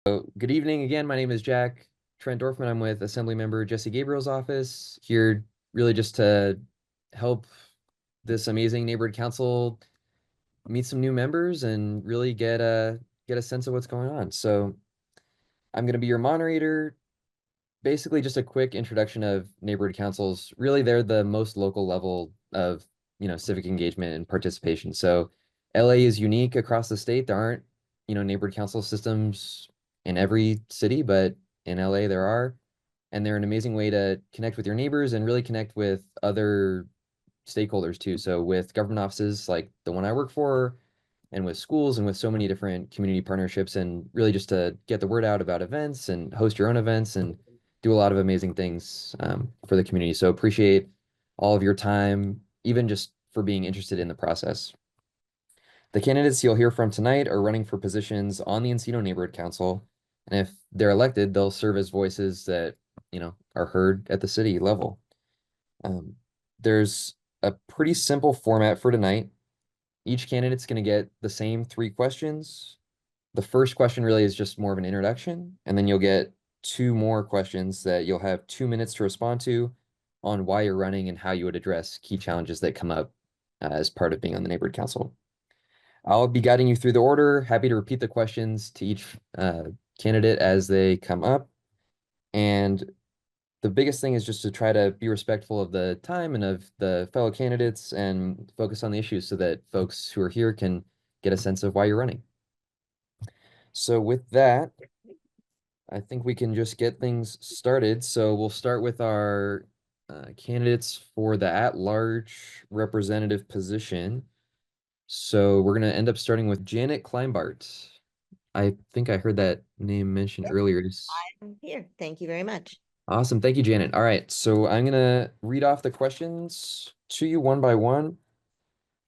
Good evening again. My name is Jack Trent Dorfman. I'm with Assemblymember Jesse Gabriel's office here really just to help this amazing neighborhood council meet some new members and really get a sense of what's going on. So I'm going to be your moderator. Basically, just a quick introduction of neighborhood councils. Really, they're the most local level of civic engagement and participation. So LA is unique across the state. There aren't neighborhood council systems in every city, but in LA there are, and they're an amazing way to connect with your neighbors and really connect with other stakeholders too. So with government offices like the one I work for, and with schools and with so many different community partnerships, and really just to get the word out about events and host your own events and do a lot of amazing things for the community. So appreciate all of your time, even just for being interested in the process. The candidates you'll hear from tonight are running for positions on the Encino Neighborhood Council, and if they're elected, they'll serve as voices that are heard at the city level. There's a pretty simple format for tonight. Each candidate's going to get the same 3 questions. The first question really is just more of an introduction, and then you'll get 2 more questions that you'll have 2 minutes to respond to on why you're running and how you would address key challenges that come up as part of being on the neighborhood council. I'll be guiding you through the order. Happy to repeat the questions to each candidate as they come up. And the biggest thing is just to try to be respectful of the time and of the fellow candidates and focus on the issues so that folks who are here can get a sense of why you're running. So with that, I think we can just get things started. So we'll start with our candidates for the at-large representative position. So we're going to end up starting with Janet Kleinbart. I think I heard that name mentioned earlier. I'm here. Thank you very much. Awesome. Thank you, Janet. All right. So I'm going to read off the questions to you one by one.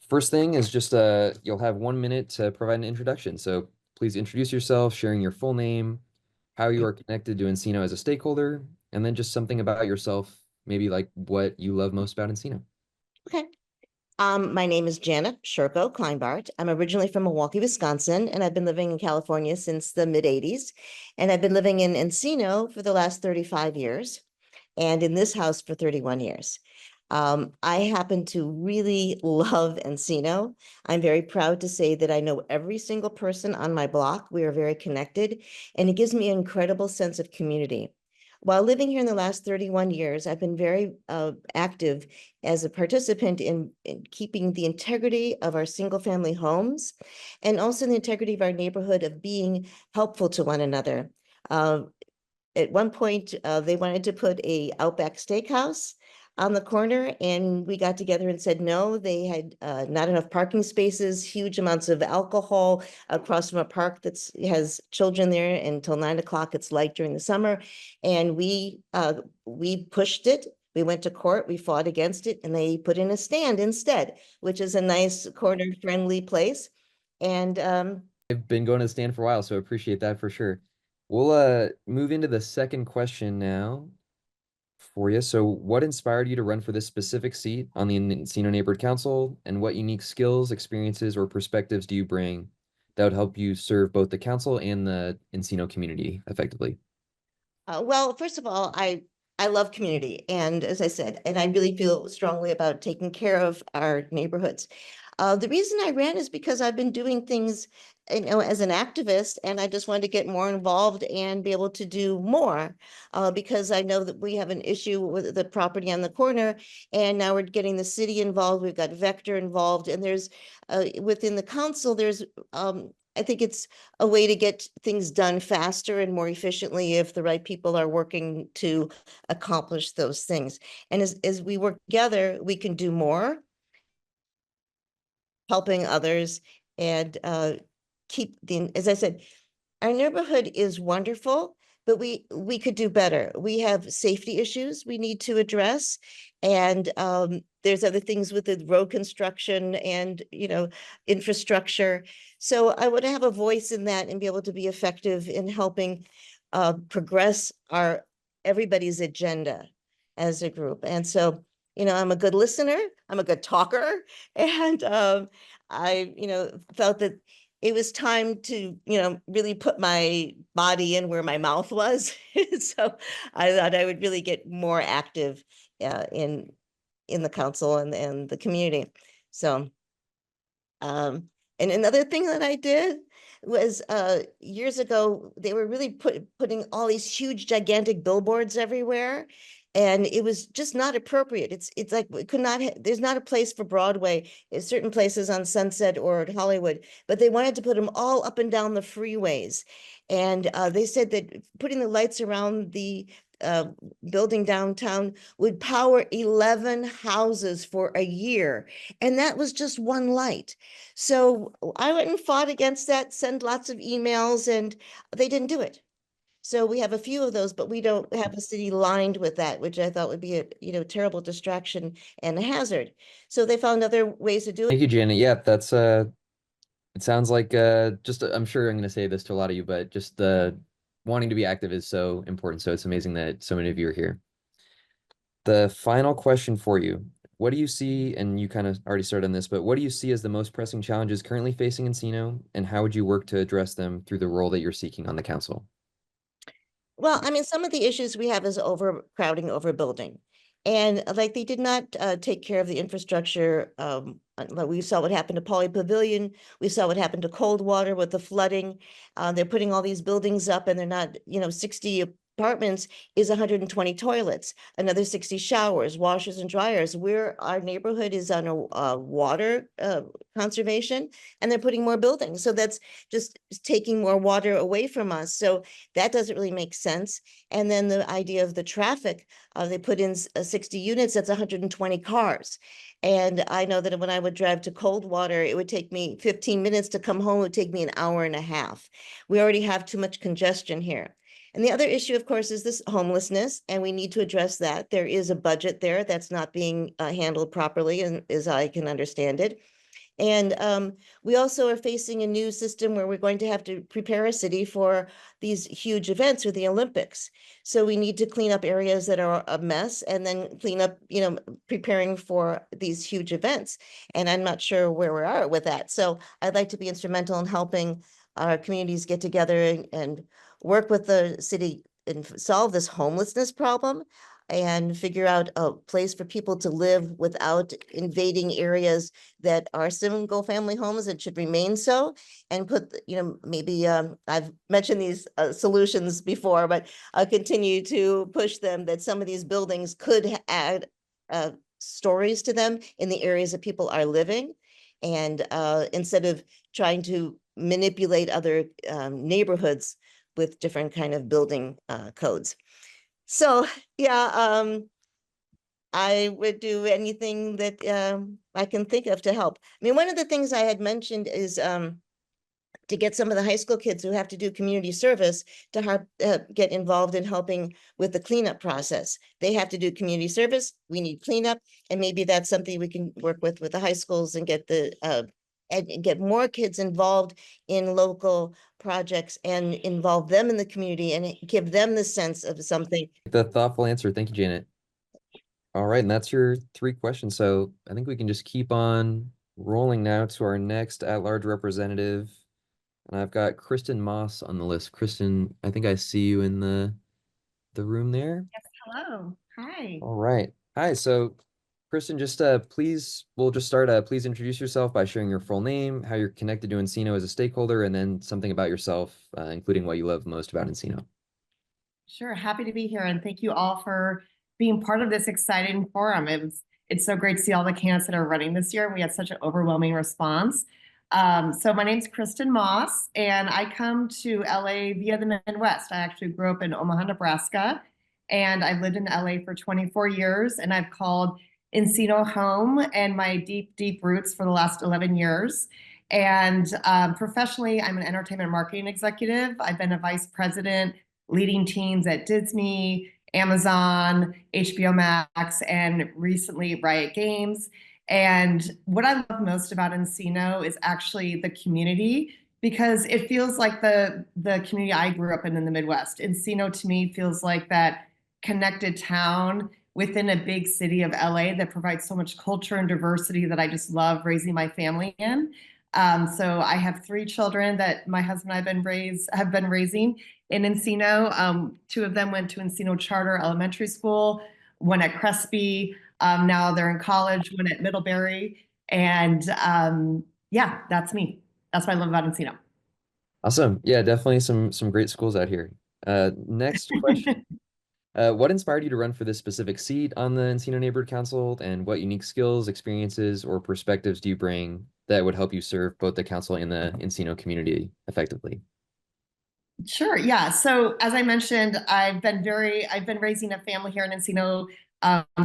First thing is just you'll have 1 minute to provide an introduction. So please introduce yourself, sharing your full name, how you are connected to Encino as a stakeholder, and then just something about yourself, maybe like what you love most about Encino. Okay. My name is Janet Sherko Kleinbart. I'm originally from Milwaukee, Wisconsin, and I've been living in California since the mid-'80s. And I've been living in Encino for the last 35 years, and in this house for 31 years. I happen to really love Encino. I'm very proud to say that I know every single person on my block. We are very connected, and it gives me an incredible sense of community. While living here in the last 31 years, I've been very active as a participant in keeping the integrity of our single-family homes and also the integrity of our neighborhood of being helpful to one another. At one point, they wanted to put a Outback Steakhouse on the corner, and we got together and said no. They had not enough parking spaces, huge amounts of alcohol across from a park that has children there until 9 o'clock. It's light during the summer, and we pushed it. We went to court, we fought against it, and they put in a stand instead, which is a nice corner-friendly place. And I've been going to the stand for a while, so appreciate that for sure. We'll move into the second question now for you. So what inspired you to run for this specific seat on the Encino Neighborhood Council, and what unique skills, experiences, or perspectives do you bring that would help you serve both the council and the Encino community effectively? Well, first of all, I love community, and as I said, and I really feel strongly about taking care of our neighborhoods. The reason I ran is because I've been doing things, as an activist, and I just wanted to get more involved and be able to do more, because I know that we have an issue with the property on the corner, and now we're getting the city involved. We've got Vector involved, and there's within the council, there's I think it's a way to get things done faster and more efficiently if the right people are working to accomplish those things. And as we work together, we can do more, helping others and keep as I said, our neighborhood is wonderful, but we could do better. We have safety issues we need to address, and there's other things with the road construction and infrastructure. So I want to have a voice in that and be able to be effective in helping progress our everybody's agenda as a group. And so, I'm a good listener, I'm a good talker, and I felt that it was time to, really put my body in where my mouth was. So I thought I would really get more active in the council and the community. So and another thing that I did was years ago, they were really putting all these huge, gigantic billboards everywhere. And it was just not appropriate. It's like we could not, there's not a place for Broadway in certain places on Sunset or at Hollywood, but they wanted to put them all up and down the freeways. And they said that putting the lights around the uh, building downtown would power 11 houses for a year. And that was just one light. So I went and fought against that, send lots of emails, and they didn't do it. So we have a few of those, but we don't have a city lined with that, which I thought would be a terrible distraction and a hazard. So they found other ways to do Thank it. you, Janet. Yeah, that's it sounds like just I'm sure I'm going to say this to a lot of you, but just wanting to be active is so important. So it's amazing that so many of you are here. The final question for you. What do you see, and you kind of already started on this, but what do you see as the most pressing challenges currently facing Encino, and how would you work to address them through the role that you're seeking on the council? Well, I mean, some of the issues we have is overcrowding, overbuilding. And like they did not take care of the infrastructure. Like we saw what happened to Poly Pavilion. We saw what happened to Coldwater with the flooding. They're putting all these buildings up and they're not, 60 apartments is 120 toilets, another 60 showers, washers and dryers. Where our neighborhood is on a water conservation, and they're putting more buildings. So that's just taking more water away from us. So that doesn't really make sense. And then the idea of the traffic, they put in 60 units, that's 120 cars. And I know that when I would drive to Coldwater, it would take me 15 minutes to come home. It would take me an hour and a half. We already have too much congestion here. And the other issue, of course, is this homelessness, and we need to address that. There is a budget there that's not being handled properly, and as I can understand it. And we also are facing a new system where we're going to have to prepare a city for these huge events or the Olympics. So we need to clean up areas that are a mess and then clean up, preparing for these huge events. And I'm not sure where we are with that. So I'd like to be instrumental in helping our communities get together and work with the city and solve this homelessness problem and figure out a place for people to live without invading areas that are single family homes and should remain so, and put, maybe I've mentioned these solutions before, but I'll continue to push them that some of these buildings could add stories to them in the areas that people are living. And instead of trying to manipulate other neighborhoods with different kind of building codes. So, yeah, I would do anything that I can think of to help. I mean, one of the things I had mentioned is to get some of the high school kids who have to do community service to get involved in helping with the cleanup process. They have to do community service. We need cleanup, and maybe that's something we can work with the high schools and get and get more kids involved in local projects and involve them in the community and give them the sense of something. The thoughtful answer. Thank you, Janet. All right, and that's your 3 questions. So I think we can just keep on rolling now to our next at-large representative. And I've got Kristen Moss on the list. Kristen, I think I see you in the room there. Yes, hello. Hi. All right. Hi. So Kristen, just we'll just start. Please introduce yourself by sharing your full name, how you're connected to Encino as a stakeholder, and then something about yourself, including what you love most about Encino. Sure, happy to be here, and thank you all for being part of this exciting forum. It's so great to see all the candidates that are running this year, and we had such an overwhelming response. So my name's Kristen Moss, and I come to LA via the Midwest. I actually grew up in Omaha, Nebraska, and I've lived in LA for 24 years, and I've called Encino home and my deep, deep roots for the last 11 years. And professionally, I'm an entertainment marketing executive. I've been a vice president leading teams at Disney, Amazon, HBO Max, and recently Riot Games. And what I love most about Encino is actually the community, because it feels like the community I grew up in the Midwest. Encino to me feels like that connected town within a big city of LA that provides so much culture and diversity that I just love raising my family in. So I have 3 children that my husband and I have been raising in Encino. 2 of them went to Encino Charter Elementary School, one at Crespi. Now they're in college, one at Middlebury. And yeah, that's me. That's what I love about Encino. Awesome. Yeah, definitely some great schools out here. Next question. What inspired you to run for this specific seat on the Encino Neighborhood Council, and what unique skills, experiences, or perspectives do you bring that would help you serve both the council and the Encino community effectively? Sure. Yeah. So as I mentioned, I've been raising a family here in Encino,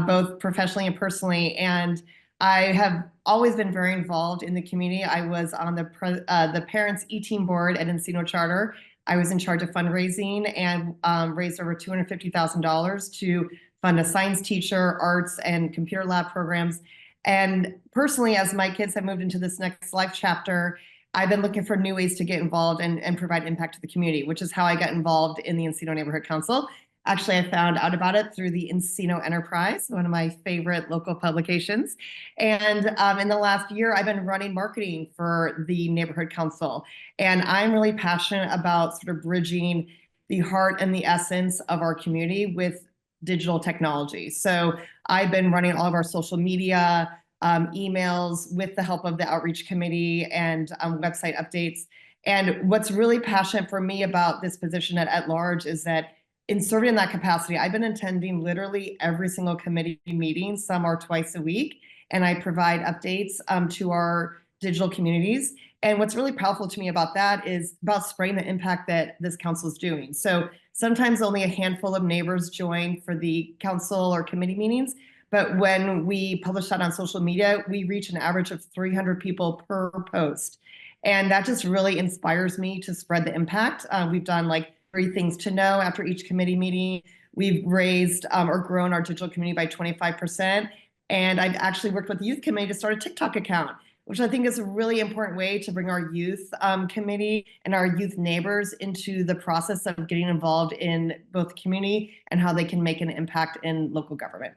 both professionally and personally, and I have always been very involved in the community. I was on the parents e-team board at Encino Charter. I was in charge of fundraising and raised over $250,000 to fund a science teacher, arts, and computer lab programs. And personally, as my kids have moved into this next life chapter, I've been looking for new ways to get involved and provide impact to the community, which is how I got involved in the Encino Neighborhood Council. Actually, I found out about it through the Encino Enterprise, one of my favorite local publications. And in the last year, I've been running marketing for the Neighborhood Council. And I'm really passionate about sort of bridging the heart and the essence of our community with digital technology. So I've been running all of our social media, emails with the help of the outreach committee and website updates. And what's really passionate for me about this position at large is that in serving in that capacity, I've been attending literally every single committee meeting. Some are twice a week, and I provide updates to our digital communities. And what's really powerful to me about that is about spreading the impact that this council is doing. So sometimes only a handful of neighbors join for the council or committee meetings, but when we publish that on social media, we reach an average of 300 people per post. And that just really inspires me to spread the impact. We've done like 3 things to know after each committee meeting. We've raised or grown our digital community by 25%. And I've actually worked with the youth committee to start a TikTok account, which I think is a really important way to bring our youth committee and our youth neighbors into the process of getting involved in both the community and how they can make an impact in local government.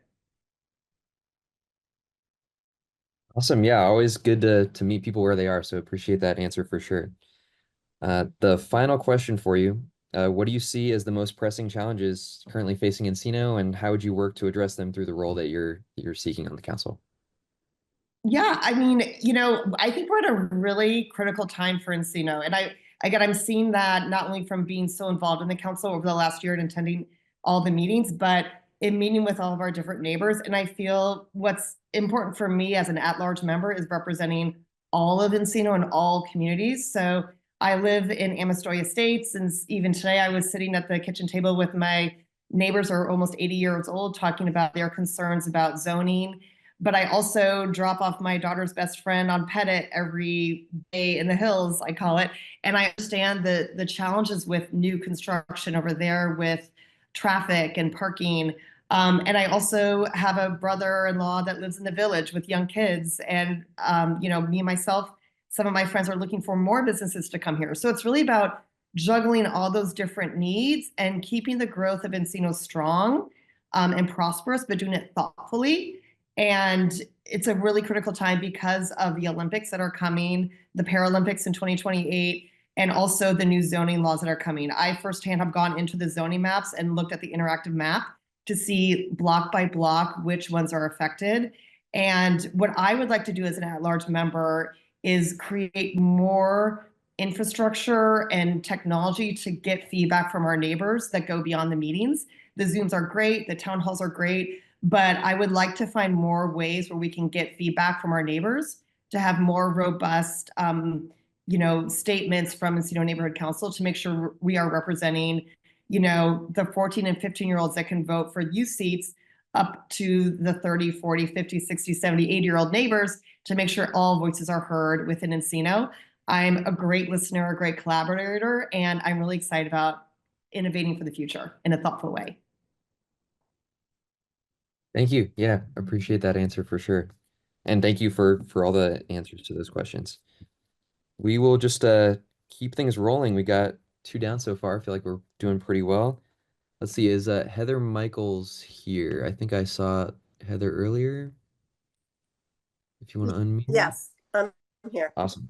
Awesome. Yeah, always good to meet people where they are. So appreciate that answer for sure. The final question for you. What do you see as the most pressing challenges currently facing Encino, and how would you work to address them through the role that you're seeking on the council? Yeah, I mean, I think we're at a really critical time for Encino. And I'm seeing that not only from being so involved in the council over the last year and attending all the meetings, but in meeting with all of our different neighbors. And I feel what's important for me as an at-large member is representing all of Encino and all communities. So I live in Amestoy Estates, and even today I was sitting at the kitchen table with my neighbors who are almost 80 years old, talking about their concerns about zoning. But I also drop off my daughter's best friend on Pettit every day in the hills, I call it. And I understand the challenges with new construction over there with traffic and parking. And I also have a brother-in-law that lives in the village with young kids. And, me and myself, some of my friends are looking for more businesses to come here. So it's really about juggling all those different needs and keeping the growth of Encino strong and prosperous, but doing it thoughtfully. And it's a really critical time because of the Olympics that are coming, the Paralympics in 2028, and also the new zoning laws that are coming. I firsthand have gone into the zoning maps and looked at the interactive map to see block by block which ones are affected. And what I would like to do as an at-large member is create more infrastructure and technology to get feedback from our neighbors that go beyond the meetings. The Zooms are great, the town halls are great, but I would like to find more ways where we can get feedback from our neighbors to have more robust, statements from Encino Neighborhood Council to make sure we are representing, the 14 and 15-year-olds that can vote for youth seats up to the 30, 40, 50, 60, 70, 80-year-old neighbors to make sure all voices are heard within Encino. I'm a great listener, a great collaborator, and I'm really excited about innovating for the future in a thoughtful way. Thank you. Yeah, appreciate that answer for sure. And thank you for all the answers to those questions. We will just keep things rolling. We got 2 down so far. I feel like we're doing pretty well. Let's see, is Heather Michaels here? I think I saw Heather earlier. If you want to unmute. Yes, I'm here. Awesome.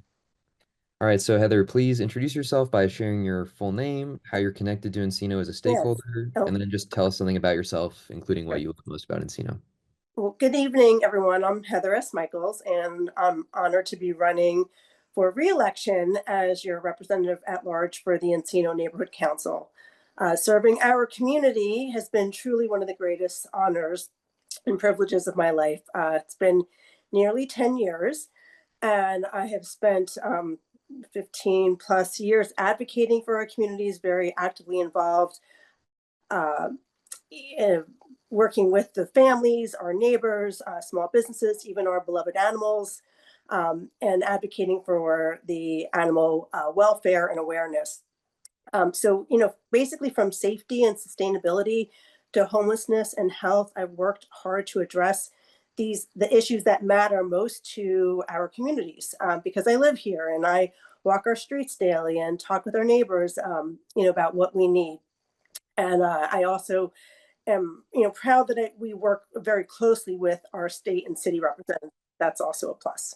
All right, so Heather, please introduce yourself by sharing your full name, how you're connected to Encino as a Yes. stakeholder, Oh, and then just tell us something about yourself, including what sure. you love most about Encino. Well, good evening, everyone. I'm Heather S. Michaels, and I'm honored to be running for re-election as your representative at large for the Encino Neighborhood Council. Serving our community has been truly one of the greatest honors and privileges of my life. It's been nearly 10 years, and I have spent 15 plus years advocating for our communities, very actively involved uh, working with the families, our neighbors, small businesses, even our beloved animals, and advocating for the animal welfare and awareness. So, basically from safety and sustainability to homelessness and health, I've worked hard to address the issues that matter most to our communities because I live here and I walk our streets daily and talk with our neighbors, about what we need. And I also am, proud that we work very closely with our state and city representatives. That's also a plus.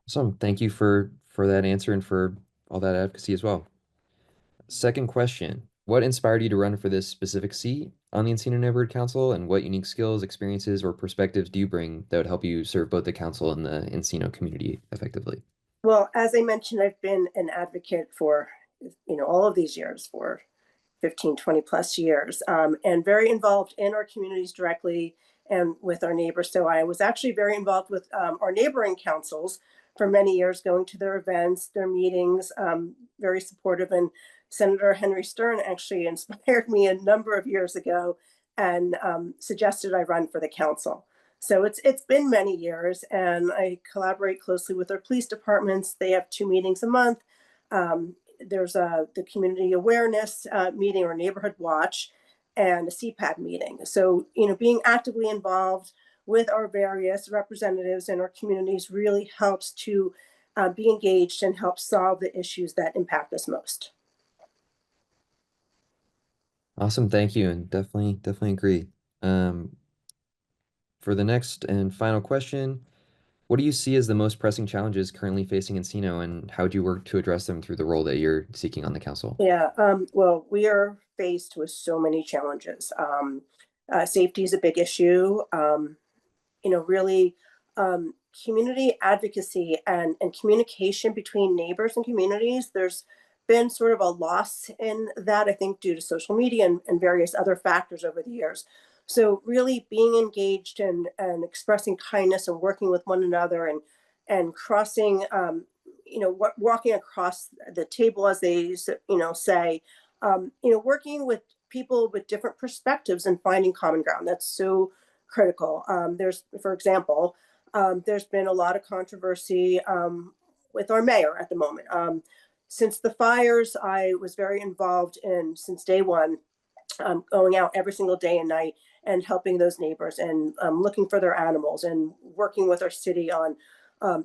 Awesome. Thank you for that answer and for all that advocacy as well. Second question, what inspired you to run for this specific seat on the Encino Neighborhood Council, and what unique skills, experiences, or perspectives do you bring that would help you serve both the council and the Encino community effectively? Well, as I mentioned, I've been an advocate for, all of these years, for 15, 20 plus years, and very involved in our communities directly and with our neighbors. So I was actually very involved with our neighboring councils for many years, going to their events, their meetings, very supportive. And Senator Henry Stern actually inspired me a number of years ago and suggested I run for the council. So it's been many years, and I collaborate closely with our police departments. They have 2 meetings a month. There's the community awareness meeting or neighborhood watch and a CPAD meeting. So, being actively involved with our various representatives in our communities really helps to be engaged and help solve the issues that impact us most. Awesome, thank you, and definitely agree. Um, for the next and final question, what do you see as the most pressing challenges currently facing Encino, and how do you work to address them through the role that you're seeking on the council? Yeah, well, we are faced with so many challenges. Safety is a big issue. Really, community advocacy and communication between neighbors and communities. There's been sort of a loss in that, I think, due to social media and various other factors over the years. So really being engaged and expressing kindness and working with one another and crossing, walking across the table, as they, say, working with people with different perspectives and finding common ground. That's so critical. For example, there's been a lot of controversy with our mayor at the moment. Since the fires, I was very involved in since day one, going out every single day and night and helping those neighbors and looking for their animals and working with our city on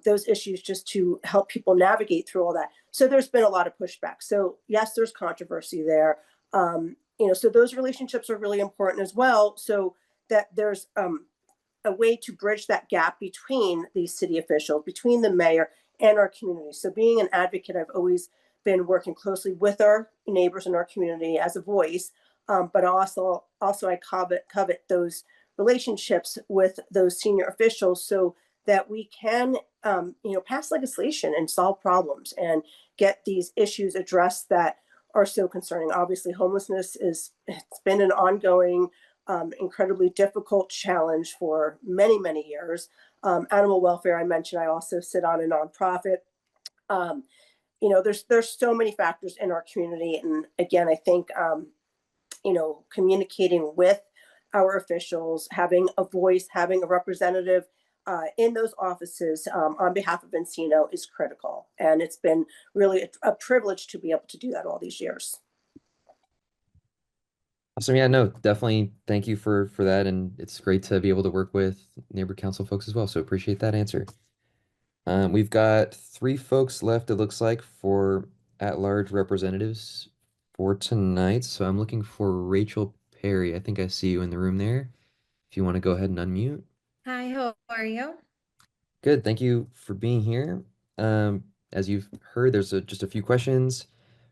those issues just to help people navigate through all that. So there's been a lot of pushback. So yes, there's controversy there. So those relationships are really important as well. So that there's a way to bridge that gap between these city officials, between the mayor and our community. So being an advocate, I've always been working closely with our neighbors in our community as a voice, but also I covet those relationships with those senior officials so that we can, pass legislation and solve problems and get these issues addressed that are so concerning. Obviously, homelessness it's been an ongoing incredibly difficult challenge for many, many years. Animal welfare, I mentioned, I also sit on a nonprofit. Um, there's so many factors in our community, and again, I think communicating with our officials, having a voice, having a representative in those offices on behalf of Encino is critical, and it's been really a privilege to be able to do that all these years. Awesome. Yeah, no, definitely thank you for that. And it's great to be able to work with neighbor council folks as well. So appreciate that answer. We've got 3 folks left, it looks like, for at-large representatives for tonight. So I'm looking for Rachel Perry. I think I see you in the room there. If you want to go ahead and unmute. Hi, how are you? Good, thank you for being here. As you've heard, there's just a few questions.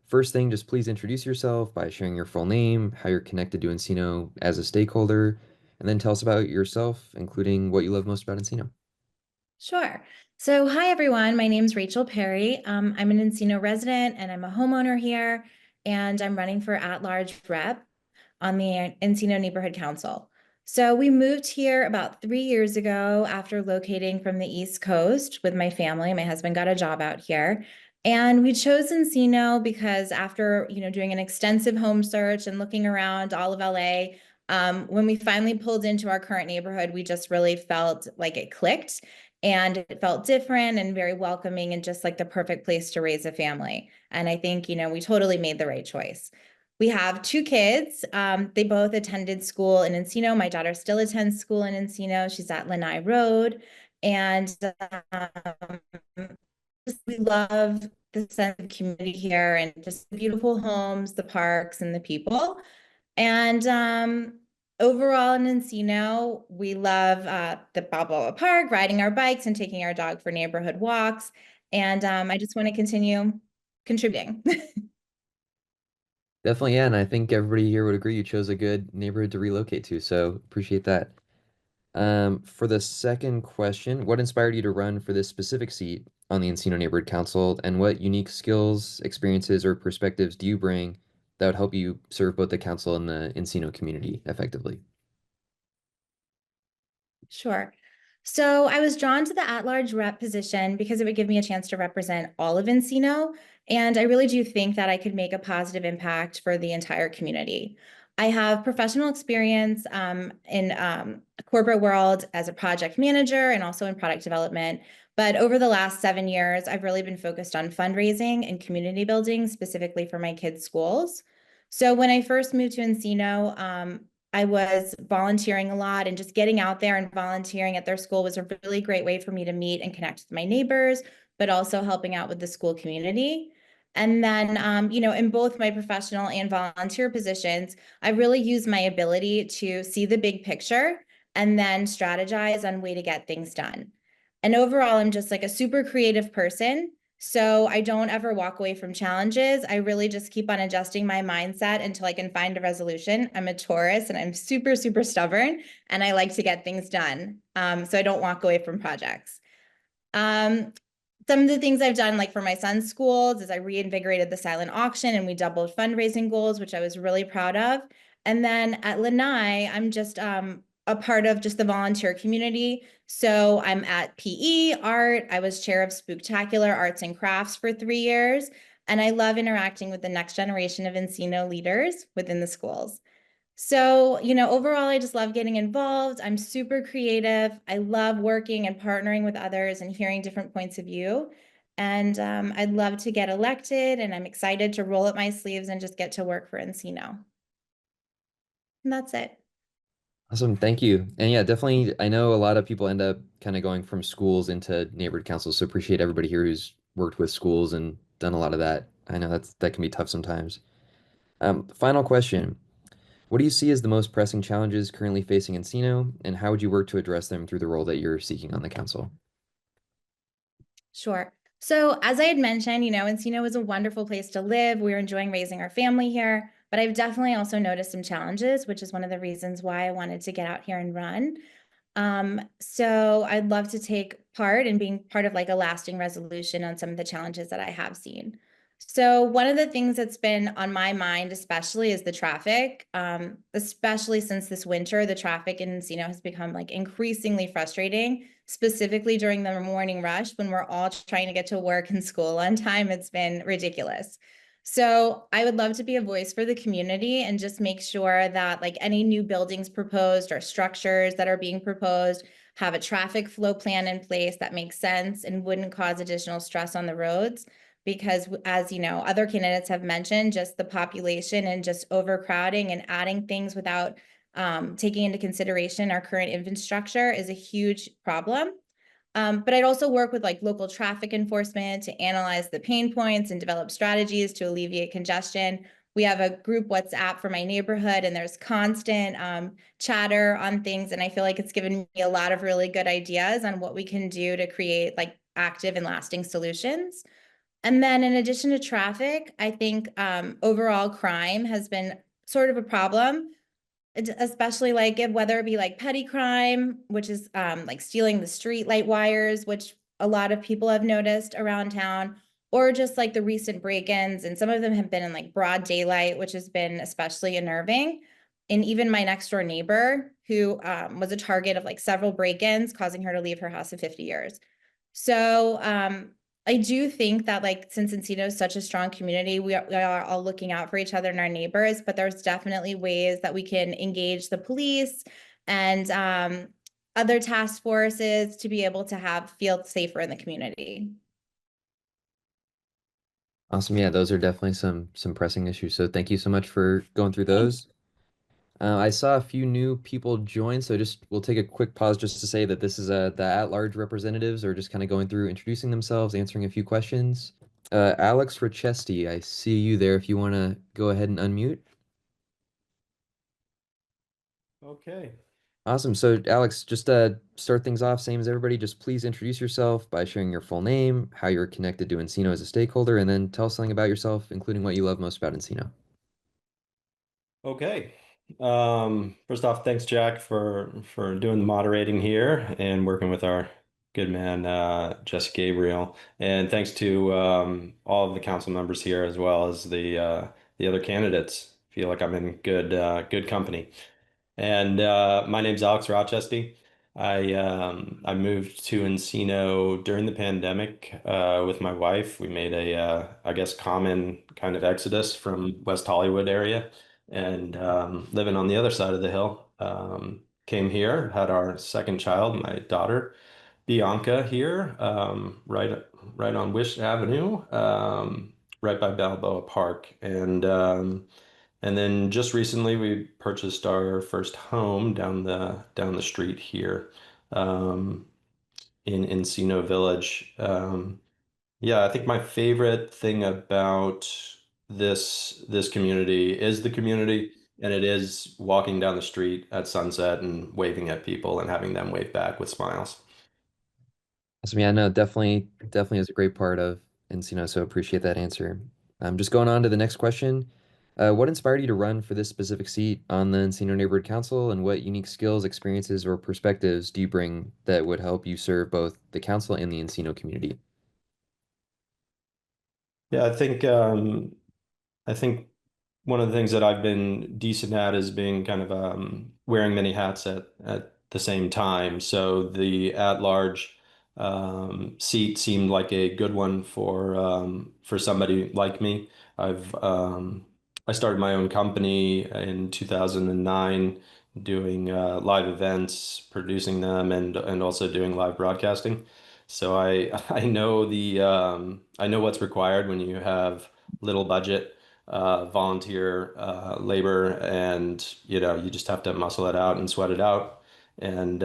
First thing, just please introduce yourself by sharing your full name, how you're connected to Encino as a stakeholder, and then tell us about yourself, including what you love most about Encino. Sure. So, hi everyone. My name's Rachel Perry. I'm an Encino resident and I'm a homeowner here, and I'm running for at-large rep on the Encino Neighborhood Council. So, we moved here about 3 years ago after locating from the East Coast with my family. My husband got a job out here, and we chose Encino because after doing an extensive home search and looking around all of LA, when we finally pulled into our current neighborhood, we just really felt like it clicked. And it felt different and very welcoming and just like the perfect place to raise a family. And I think, we totally made the right choice. We have 2 kids. They both attended school in Encino. My daughter still attends school in Encino. She's at Lanai Road. And we love the sense of community here and just the beautiful homes, the parks, and the people. And overall in Encino, we love the Balboa Park, riding our bikes and taking our dog for neighborhood walks. And I just want to continue contributing. Definitely, yeah, and I think everybody here would agree you chose a good neighborhood to relocate to, so appreciate that. For the second question, what inspired you to run for this specific seat on the Encino Neighborhood Council, and what unique skills, experiences, or perspectives do you bring that would help you serve both the council and the Encino community effectively? Sure. So I was drawn to the at-large rep position because it would give me a chance to represent all of Encino. And I really do think that I could make a positive impact for the entire community. I have professional experience in a corporate world as a project manager and also in product development. But over the last 7 years, I've really been focused on fundraising and community building, specifically for my kids' schools. So when I first moved to Encino, I was volunteering a lot, and just getting out there and volunteering at their school was a really great way for me to meet and connect with my neighbors, but also helping out with the school community. And then, in both my professional and volunteer positions, I really use my ability to see the big picture and then strategize on way to get things done. And overall, I'm just like a super creative person. So I don't ever walk away from challenges. I really just keep on adjusting my mindset until I can find a resolution. I'm a Taurus and I'm super, super stubborn, and I like to get things done. So I don't walk away from projects. Some of the things I've done, like for my son's schools, is I reinvigorated the silent auction and we doubled fundraising goals, which I was really proud of. And then at Lanai, I'm just a part of just the volunteer community. So I'm at PE, art. I was chair of Spooktacular Arts and Crafts for 3 years. And I love interacting with the next generation of Encino leaders within the schools. So, overall, I just love getting involved. I'm super creative. I love working and partnering with others and hearing different points of view. And I'd love to get elected, and I'm excited to roll up my sleeves and just get to work for Encino. And that's it. Awesome, thank you. And yeah, definitely, I know a lot of people end up kind of going from schools into neighborhood councils, so appreciate everybody here who's worked with schools and done a lot of that. I know that can be tough sometimes. Final question. What do you see as the most pressing challenges currently facing Encino, and how would you work to address them through the role that you're seeking on the council? Sure. So as I had mentioned, Encino is a wonderful place to live. We're enjoying raising our family here, but I've definitely also noticed some challenges, which is one of the reasons why I wanted to get out here and run. So I'd love to take part in being part of like a lasting resolution on some of the challenges that I have seen. So one of the things that's been on my mind, especially, is the traffic. Especially since this winter, the traffic in Encino has become like increasingly frustrating, specifically during the morning rush when we're all trying to get to work and school on time. It's been ridiculous. So I would love to be a voice for the community and just make sure that like any new buildings proposed or structures that are being proposed have a traffic flow plan in place that makes sense and wouldn't cause additional stress on the roads. Because as other candidates have mentioned, just the population and just overcrowding and adding things without taking into consideration our current infrastructure is a huge problem. But I'd also work with like local traffic enforcement to analyze the pain points and develop strategies to alleviate congestion. We have a group WhatsApp for my neighborhood, and there's constant chatter on things. And I feel like it's given me a lot of really good ideas on what we can do to create like active and lasting solutions. And then in addition to traffic, I think overall crime has been sort of a problem, especially like whether it be like petty crime, which is like stealing the street light wires, which a lot of people have noticed around town, or just like the recent break-ins, and some of them have been in like broad daylight, which has been especially unnerving. And even my next door neighbor, who was a target of like several break-ins, causing her to leave her house of 50 years. So I do think that like since Encino is such a strong community, we are all looking out for each other and our neighbors, but there's definitely ways that we can engage the police and other task forces to be able to feel safer in the community. Awesome. Yeah, those are definitely some pressing issues. So thank you so much for going through those. I saw a few new people join, so just we'll take a quick pause just to say that this is the at-large representatives are just kind of going through introducing themselves, answering a few questions. Alex Rochesti, I see you there if you want to go ahead and unmute. Okay. Awesome. So Alex, just start things off, same as everybody, just please introduce yourself by sharing your full name, how you're connected to Encino as a stakeholder, and then tell us something about yourself, including what you love most about Encino. Okay. First off, thanks, Jack, for doing the moderating here and working with our good man, Jesse Gabriel. And thanks to all of the council members here as well as the other candidates. Feel like I'm in good company. And my name's Alex Rochesty. I moved to Encino during the pandemic with my wife. We made a I guess common kind of exodus from West Hollywood area and living on the other side of the hill. Came here, had our second child, my daughter Bianca here, right on Wish Avenue, right by Balboa Park, and then just recently we purchased our first home down the street here, um, in Encino Village. Yeah, I think my favorite thing about this community is the community, and it is walking down the street at sunset and waving at people and having them wave back with smiles. Awesome. Yeah, no, definitely is a great part of Encino, so appreciate that answer. Just going on to the next question. What inspired you to run for this specific seat on the Encino Neighborhood Council, and what unique skills, experiences, or perspectives do you bring that would help you serve both the council and the Encino community? Yeah, I think one of the things that I've been decent at is being kind of wearing many hats at the same time. So the at-large seat seemed like a good one for somebody like me. I started my own company in 2009, doing live events, producing them, and also doing live broadcasting. So I know I know what's required when you have little budget volunteer labor, and you just have to muscle it out and sweat it out. And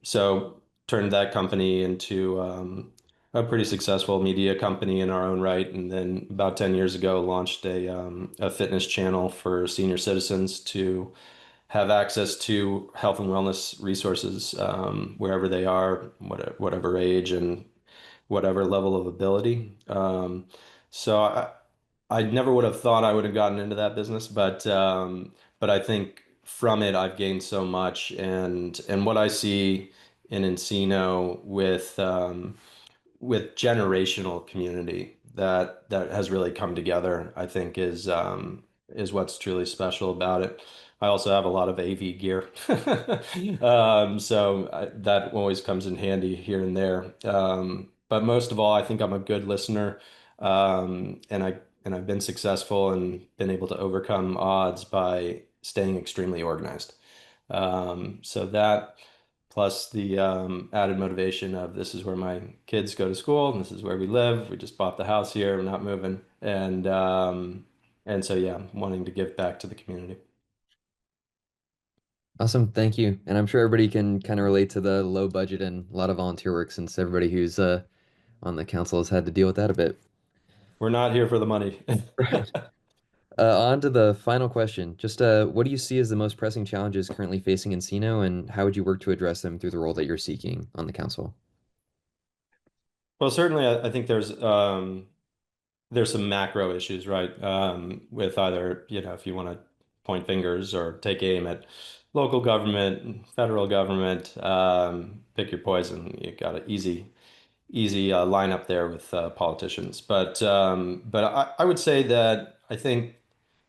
so turned that company into a pretty successful media company in our own right. And then about 10 years ago, launched a fitness channel for senior citizens to have access to health and wellness resources wherever they are, whatever age and whatever level of ability. So I never would have thought I would have gotten into that business, but I think from it I've gained so much, and what I see in Encino with generational community that has really come together, I think is what's truly special about it. I also have a lot of AV gear, so that always comes in handy here and there. But most of all, I think I'm a good listener, and I've been successful and been able to overcome odds by staying extremely organized. So that plus the added motivation of this is where my kids go to school and this is where we live. We just bought the house here. We're not moving, and so yeah, wanting to give back to the community. Awesome, thank you. And I'm sure everybody can kind of relate to the low budget and a lot of volunteer work since everybody who's on the council has had to deal with that a bit. We're not here for the money. Right. On to the final question. Just what do you see as the most pressing challenges currently facing Encino, and how would you work to address them through the role that you're seeking on the council? Well, certainly, I think there's some macro issues, right? With either, if you want to point fingers or take aim at local government, federal government, pick your poison. You got an easy lineup there with politicians. But I would say that I think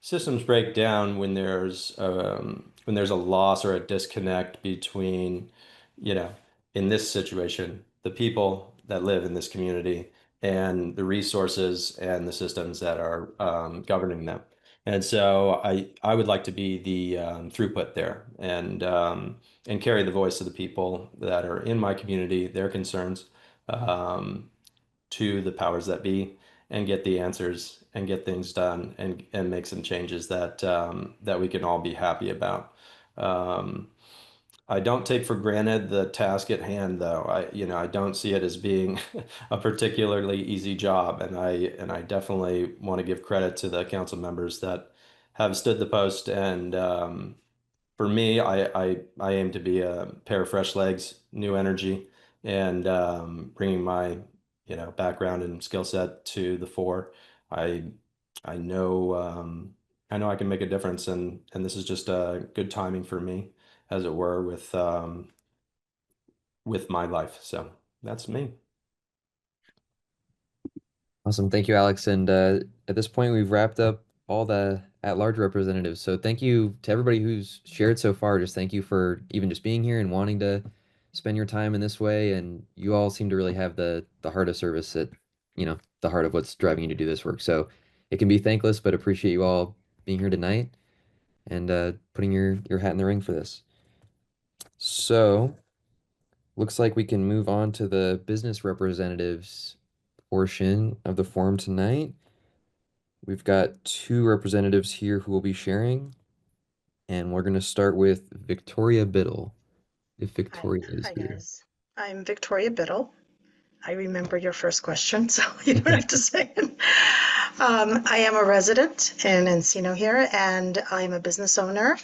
systems break down when there's a loss or a disconnect between, you know, in this situation, the people that live in this community and the resources and the systems that are governing them. And so I would like to be the throughput there and carry the voice of the people that are in my community, their concerns, um, to the powers that be and get the answers and get things done and make some changes that we can all be happy about. Um, I don't take for granted the task at hand, though. I don't see it as being a particularly easy job, and I definitely want to give credit to the council members that have stood the post. And for me, I aim to be a pair of fresh legs, new energy, and bringing my background and skill set to the fore. I I know I know I can make a difference, and this is just good timing for me, as it were, with my life. So that's me. Awesome. Thank you, Alex. And at this point, we've wrapped up all the at-large representatives. So thank you to everybody who's shared so far. Just thank you for even just being here and wanting to spend your time in this way. And you all seem to really have the heart of service at, the heart of what's driving you to do this work. So it can be thankless, but appreciate you all being here tonight and putting your hat in the ring for this. So looks like we can move on to the business representatives portion of the forum tonight. We've got two representatives here who will be sharing, and we're going to start with Victoria Biddle, if Victoria is Hi here. guys. I'm Victoria Biddle. I remember your first question, so you don't have to say it. I am a resident in Encino here, and I'm a business owner.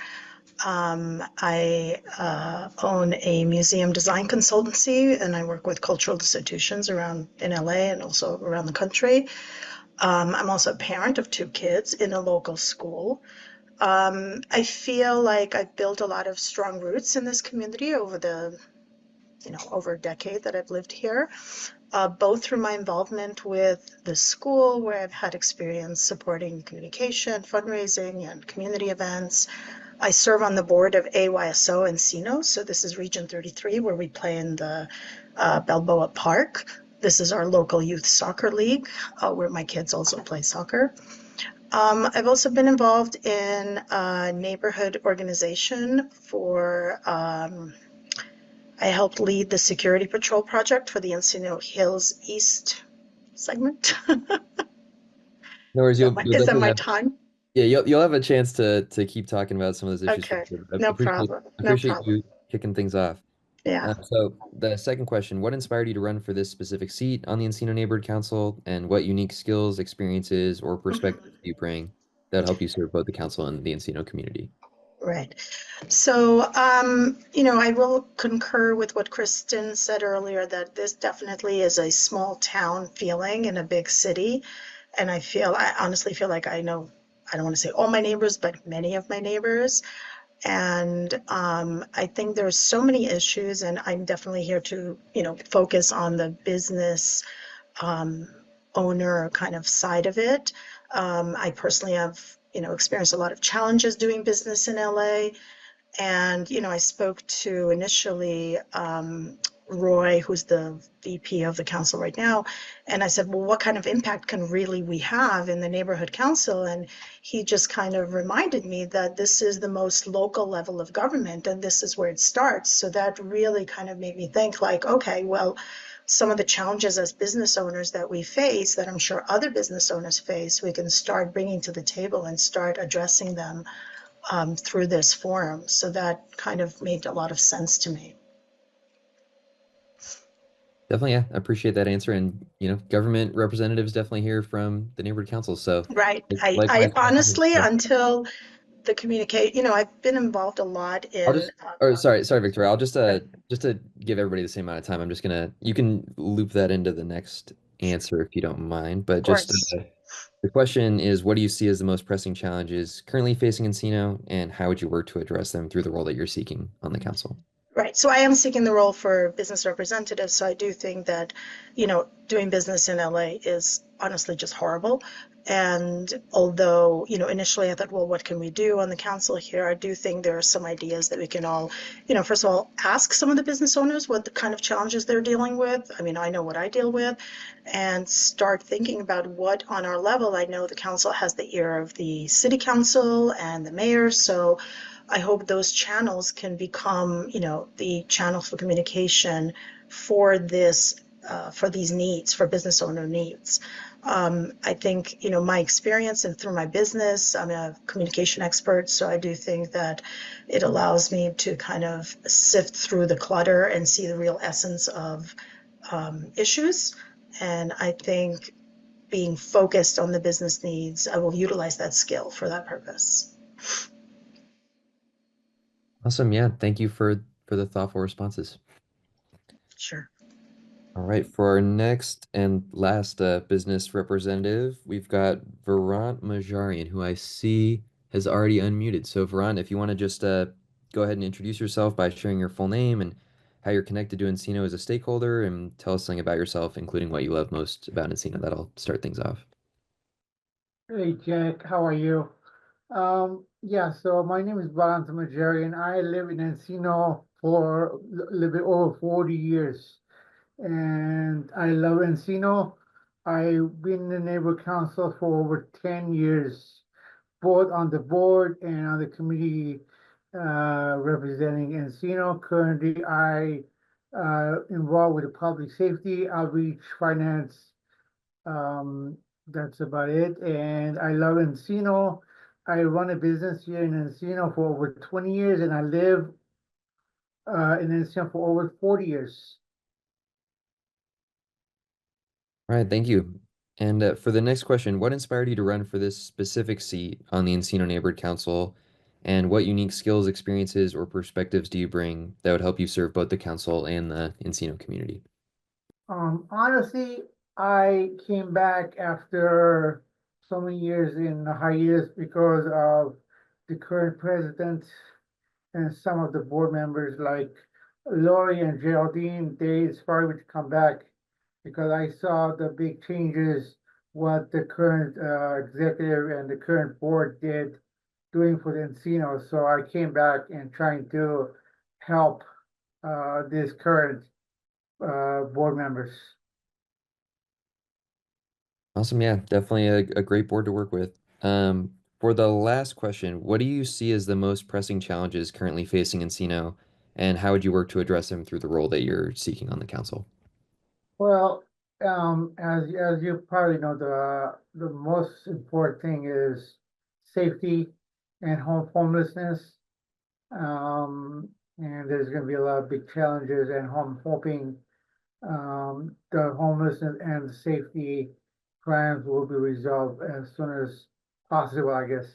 I own a museum design consultancy, and I work with cultural institutions around in LA and also around the country. I'm also a parent of two kids in a local school. I feel like I've built a lot of strong roots in this community over a decade that I've lived here, both through my involvement with the school, where I've had experience supporting communication, fundraising, and community events. I serve on the board of AYSO Encino, so this is Region 33, where we play in the Balboa Park. This is our local youth soccer league, where my kids also play soccer. I've also been involved in a neighborhood organization for I helped lead the security patrol project for the Encino Hills East segment. No worries, you'll Is that definitely my have, time? yeah, you'll have a chance to keep talking about some of those issues. Okay, I no appreciate problem. No appreciate problem. you kicking things off. Yeah. So the second question, what inspired you to run for this specific seat on the Encino Neighborhood Council, and what unique skills, experiences, or perspectives do you bring that help you serve both the council and the Encino community? Right. So, I will concur with what Kristen said earlier, that this definitely is a small town feeling in a big city. And I honestly feel like I know, I don't want to say all my neighbors, but many of my neighbors. And I think there's so many issues, and I'm definitely here to, focus on the business owner kind of side of it. I personally have, experienced a lot of challenges doing business in LA. And, I spoke to initially Roy, who's the VP of the council right now. And I said, well, what kind of impact can really we have in the neighborhood council? And he just kind of reminded me that this is the most local level of government, and this is where it starts. So that really kind of made me think like, okay, well, some of the challenges as business owners that we face, that I'm sure other business owners face, we can start bringing to the table and start addressing them through this forum. So that kind of made a lot of sense to me. Definitely, yeah, I appreciate that answer. And government representatives definitely hear from the neighborhood council. So Right. I likewise, honestly, until the communicate, I've been involved a lot I'll in, just, or sorry, Victoria. I'll just to give everybody the same amount of time, I'm just gonna, you can loop that into the next answer if you don't mind. But of just course. the question is, what do you see as the most pressing challenges currently facing Encino, and how would you work to address them through the role that you're seeking on the council? Right. So I am seeking the role for business representative. So I do think that, doing business in LA is honestly just horrible. And although, initially I thought, well, what can we do on the council here? I do think there are some ideas that we can all, first of all, ask some of the business owners what the kind of challenges they're dealing with. I mean, I know what I deal with, and start thinking about what on our level. I know the council has the ear of the city council and the mayor. So I hope those channels can become, the channels for communication for this, for these needs, for business owner needs. I think, my experience and through my business, I'm a communication expert, so I do think that it allows me to kind of sift through the clutter and see the real essence of issues. And I think being focused on the business needs, I will utilize that skill for that purpose. Awesome. Yeah. Thank you for the thoughtful responses. Sure. All right, for our next and last business representative, we've got Varant Majarian, who I see has already unmuted. So, Varant, if you want to just go ahead and introduce yourself by sharing your full name and how you're connected to Encino as a stakeholder, and tell us something about yourself, including what you love most about Encino. That'll start things off. Hey Jack, how are you? Yeah, so my name is Balanta Majari and I live in Encino for a little bit over 40 years. And I love Encino. I've been in the neighborhood council for over 10 years, both on the board and on the committee representing Encino. Currently, I involved with the public safety, outreach, finance, that's about it. And I love Encino. I run a business here in Encino for over 20 years, and I live in Encino for over 40 years. All right, thank you. And for the next question, what inspired you to run for this specific seat on the Encino Neighborhood Council? And what unique skills, experiences, or perspectives do you bring that would help you serve both the council and the Encino community? Honestly, I came back after so many years in hiatus because of the current president and some of the board members like Lori and Geraldine. They inspired me to come back because I saw the big changes what the current executive and the current board did doing for the Encino. So I came back and trying to help this current board members. Awesome. Yeah, definitely a great board to work with. For the last question, what do you see as the most pressing challenges currently facing Encino, and how would you work to address them through the role that you're seeking on the council? Well, as you probably know, the most important thing is safety and homelessness. And there's going to be a lot of big challenges, and I'm hoping the homelessness and the safety crimes will be resolved as soon as possible, I guess.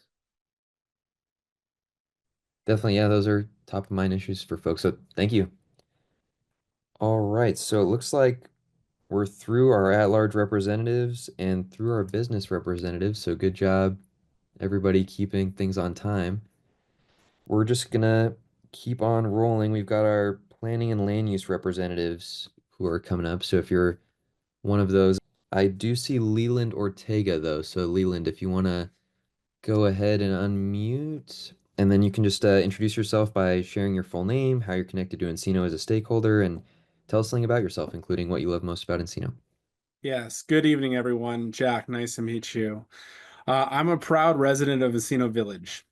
Definitely, yeah, those are top of mind issues for folks. So thank you. All right, so it looks like we're through our at-large representatives and through our business representatives. So good job, everybody, keeping things on time. We're just gonna keep on rolling. We've got our planning and land use representatives who are coming up. So if you're one of those, I do see Leland Ortega though. So Leland, if you want to go ahead and unmute, and then you can just introduce yourself by sharing your full name, how you're connected to Encino as a stakeholder, and tell us something about yourself, including what you love most about Encino. Yes, good evening, everyone. Jack, nice to meet you. I'm a proud resident of Encino Village.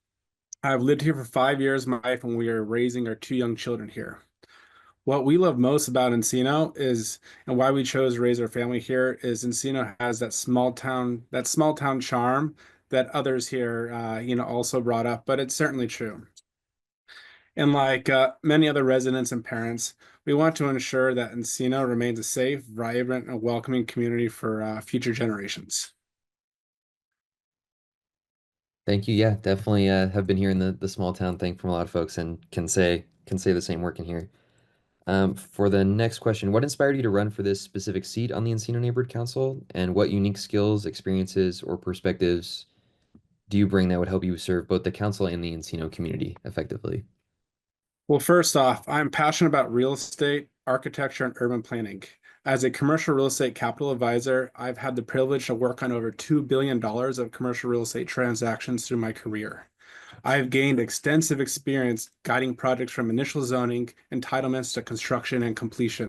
I've lived here for 5 years, my wife, and we are raising our 2 young children here. What we love most about Encino is, and why we chose to raise our family here, is Encino has that small town charm that others here, also brought up, but it's certainly true. And like many other residents and parents, we want to ensure that Encino remains a safe, vibrant, and welcoming community for future generations. Thank you. Yeah, definitely have been hearing the small town thing from a lot of folks and can say the same working here. For the next question, what inspired you to run for this specific seat on the Encino Neighborhood Council, and what unique skills, experiences, or perspectives do you bring that would help you serve both the council and the Encino community effectively? Well, first off, I'm passionate about real estate, architecture, and urban planning. As a commercial real estate capital advisor, I've had the privilege to work on over $2 billion of commercial real estate transactions through my career. I've gained extensive experience guiding projects from initial zoning, entitlements to construction and completion.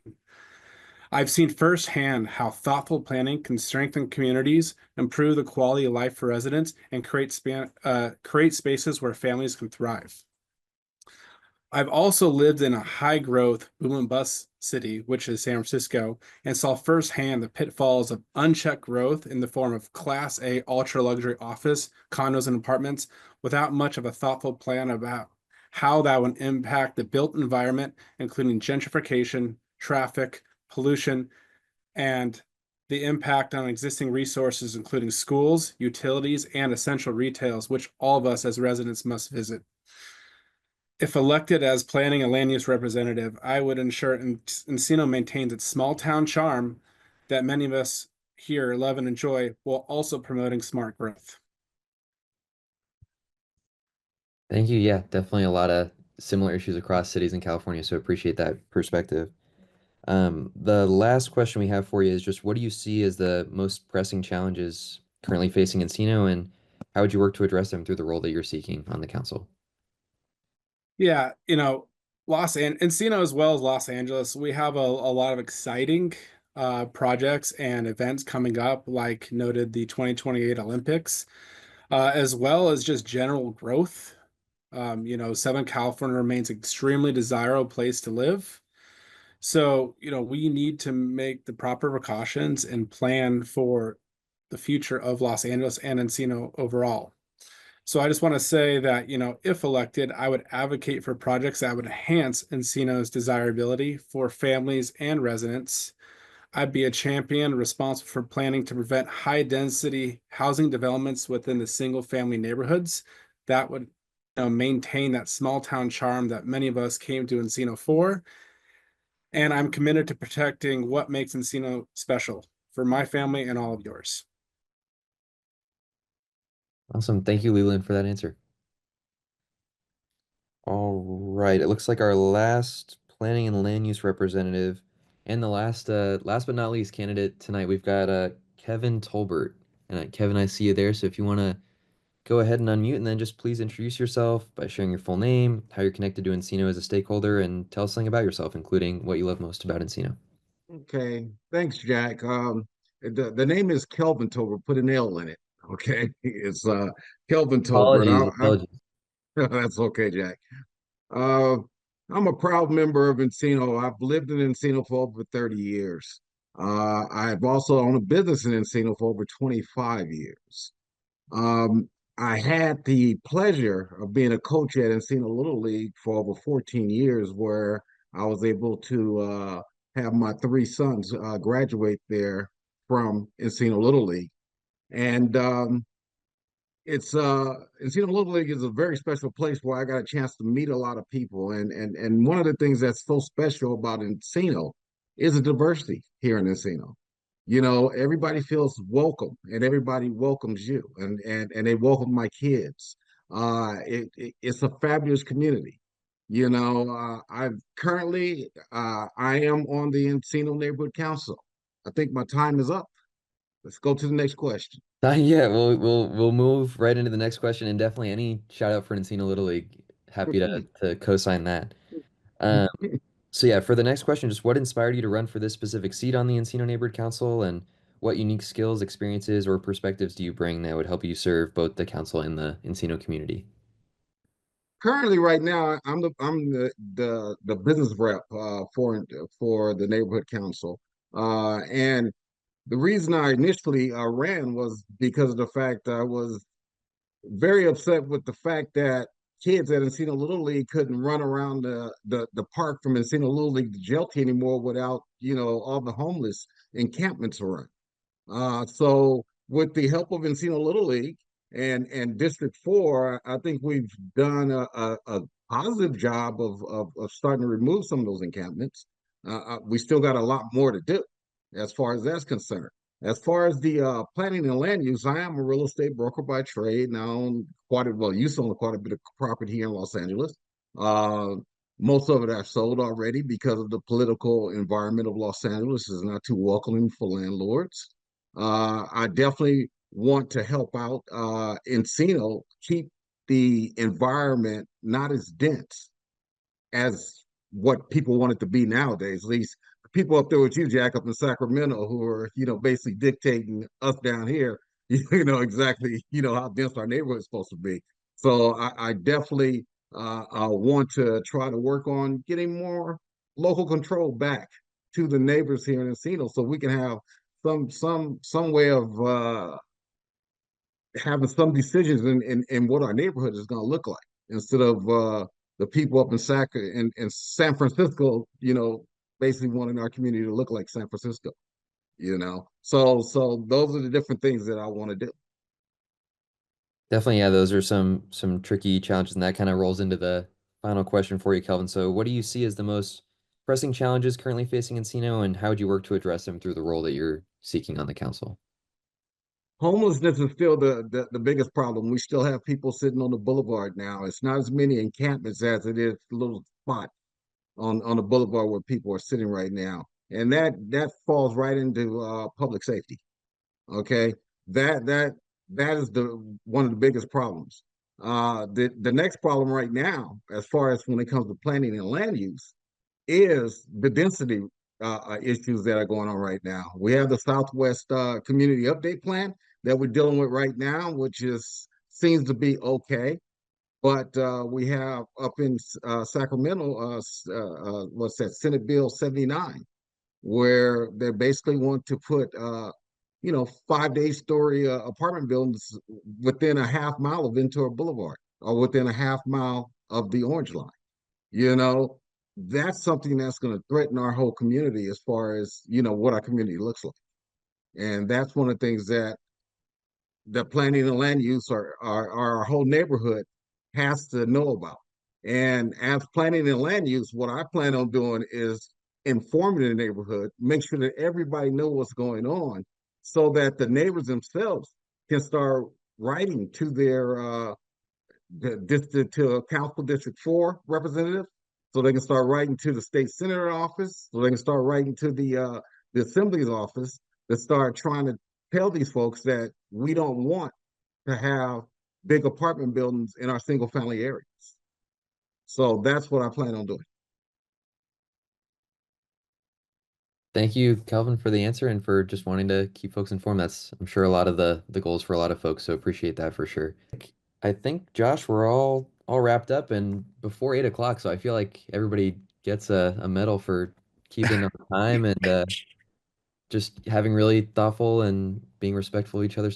I've seen firsthand how thoughtful planning can strengthen communities, improve the quality of life for residents, and create spaces where families can thrive. I've also lived in a high growth boom and bust city, which is San Francisco, and saw firsthand the pitfalls of unchecked growth in the form of Class A ultra luxury office, condos, and apartments without much of a thoughtful plan about how that would impact the built environment, including gentrification, traffic, pollution, and the impact on existing resources, including schools, utilities, and essential retails, which all of us as residents must visit. If elected as planning and land use representative, I would ensure Encino maintains its small town charm that many of us here love and enjoy, while also promoting smart growth. Thank you. Yeah, definitely a lot of similar issues across cities in California, so appreciate that perspective. The last question we have for you is just what do you see as the most pressing challenges currently facing Encino, and how would you work to address them through the role that you're seeking on the council? Yeah, Encino as well as Los Angeles, we have a lot of exciting projects and events coming up, like noted the 2028 Olympics, as well as just general growth. Southern California remains extremely desirable place to live. So, we need to make the proper precautions and plan for the future of Los Angeles and Encino overall. So I just want to say that, if elected, I would advocate for projects that would enhance Encino's desirability for families and residents. I'd be a champion responsible for planning to prevent high density housing developments within the single family neighborhoods that would maintain that small town charm that many of us came to Encino for. And I'm committed to protecting what makes Encino special for my family and all of yours. Awesome. Thank you, Leland, for that answer. All right. It looks like our last planning and land use representative and the last but not least candidate tonight, we've got Kevin Tolbert. And Kevin, I see you there. So if you want to go ahead and unmute and then just please introduce yourself by sharing your full name, how you're connected to Encino as a stakeholder, and tell us something about yourself, including what you love most about Encino. Okay, thanks, Jack. The name is Kelvin Tolbert. Put an L in it. Okay, it's Kelvin Tolbert. Apologies. That's okay, Jack. Uh, I'm a proud member of Encino. I've lived in Encino for over 30 years. I've also owned a business in Encino for over 25 years. Um, I had the pleasure of being a coach at Encino Little League for over 14 years, where I was able to have my three sons graduate there from Encino Little League. And it's Encino Little League is a very special place where I got a chance to meet a lot of people. And one of the things that's so special about Encino is the diversity here in Encino. Everybody feels welcome and everybody welcomes you and they welcome my kids. It's a fabulous community. I'm currently I am on the Encino Neighborhood Council. I think my time is up. Let's go to the next question. Yeah, we'll move right into the next question, and definitely any shout out for Encino Little League. Happy to co-sign that. Um, So yeah, for the next question, just what inspired you to run for this specific seat on the Encino Neighborhood Council, and what unique skills, experiences, or perspectives do you bring that would help you serve both the council and the Encino community? Currently, right now, I'm the business rep for the neighborhood council, and the reason I initially ran was because of the fact I was very upset with the fact that kids at Encino Little League couldn't run around the park from Encino Little League to Jelty anymore without all the homeless encampments around. So with the help of Encino Little League And District 4, I think we've done a positive job of starting to remove some of those encampments. We still got a lot more to do as far as that's concerned. As far as the planning and land use, I am a real estate broker by trade. Now, I own used to own quite a bit of property here in Los Angeles. Most of it I've sold already because of the political environment of Los Angeles is not too welcoming for landlords. I definitely want to help out Encino keep the environment not as dense as what people want it to be nowadays. At least people up there with you, Jack, up in Sacramento, who are basically dictating us down here. Exactly how dense our neighborhood is supposed to be. So I definitely want to try to work on getting more local control back to the neighbors here in Encino, so we can have some way of having some decisions in what our neighborhood is going to look like, instead of the people up in San Francisco, basically wanting our community to look like San Francisco. So those are the different things that I want to do. Definitely, yeah, those are some tricky challenges, and that kind of rolls into the final question for you, Kelvin. So what do you see as the most pressing challenges currently facing Encino, and how would you work to address them through the role that you're seeking on the council? Homelessness is still the biggest problem. We still have people sitting on the boulevard now. It's not as many encampments as it is little spots on the boulevard where people are sitting right now. And that falls right into public safety. Okay. That is one of the biggest problems. The next problem right now, as far as when it comes to planning and land use, is the density issues that are going on right now. We have the Southwest Community Update Plan that we're dealing with right now, which seems to be okay. But we have up in Sacramento, what's that, Senate Bill 79, where they basically want to put 5-story apartment buildings within a half mile of Ventura Boulevard, or within a half mile of the Orange Line. That's something that's going to threaten our whole community as far as what our community looks like. And that's one of the things that the planning and land use our whole neighborhood has to know about. And as planning and land use, what I plan on doing is informing the neighborhood, make sure that everybody knows what's going on, so that the neighbors themselves can start writing to their to Council District 4 representative, so they can start writing to the state senator office, so they can start writing to the assembly's office, to start trying to tell these folks that we don't want to have big apartment buildings in our single family areas. So that's what I plan on doing. Thank you, Kelvin, for the answer and for just wanting to keep folks informed. That's, I'm sure, a lot of the goals for a lot of folks, so appreciate that for sure. I think, Josh, we're all wrapped up and before 8 o'clock, so I feel like everybody gets a medal for keeping on time and just having really thoughtful and being respectful of each other's